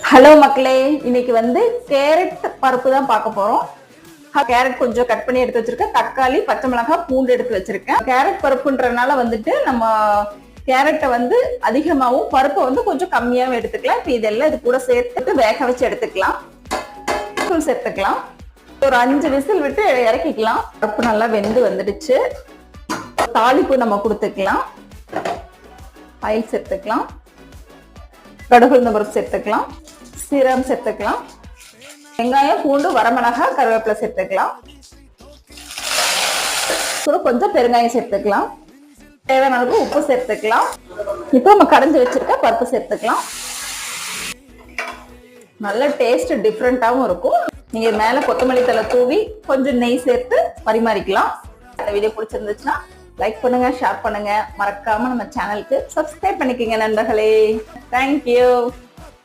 Hello மக்களே, இன்னைக்கு carrot பருப்பு தான் பார்க்க போறோம். கேரட் கொஞ்சம் கட் பண்ணி எடுத்து வச்சிருக்கேன். தக்காளி, பச்சை மிளகாய், பூண்டு எடுத்து வச்சிருக்கேன். கேரட் பருப்புன்றனால நம்ம கேரட்டை அதிகமாகவும் பருப்பை கொஞ்சம் கம்மியாகவும் எடுத்துக்கலாம். இப்போ இதெல்லாம் இது கூட சேர்த்துட்டு வேக வச்சு எடுத்துக்கலாம். சேர்த்துக்கலாம். ஒரு 5 விசில் விட்டு இறக்கிக்கலாம். பருப்பு நல்லா வெந்து வந்துடுச்சு. தாளிப்பு நம்ம கொடுத்துக்கலாம். ஆயில் சேர்த்துக்கலாம். கடுகு பருப்பு சேர்த்துக்கலாம். சீரகம் சேர்த்துக்கலாம். வெங்காயம், பூண்டு, வரமிளகாய், கருவேப்பிலை சேர்த்துக்கலாம். கொஞ்சம் பெருங்காயம் சேர்த்துக்கலாம். தேவையான அளவு உப்பு சேர்த்துக்கலாம். இப்போ நம்ம கடைஞ்சி வச்சிருக்க பருப்பு சேர்த்துக்கலாம். நல்ல டேஸ்ட் டிஃப்ரெண்டாகவும் இருக்கும். நீங்க மேல கொத்தமல்லி தழை தூவி கொஞ்சம் நெய் சேர்த்து பரிமாறிக்கலாம். இந்த வீடியோ பிடிச்சிருந்துச்சுன்னா லைக் பண்ணுங்க, ஷேர் பண்ணுங்க, மறக்காம நம்ம சேனலுக்கு சப்ஸ்கிரைப் பண்ணிக்கோங்க நண்பர்களே. தேங்க்யூ.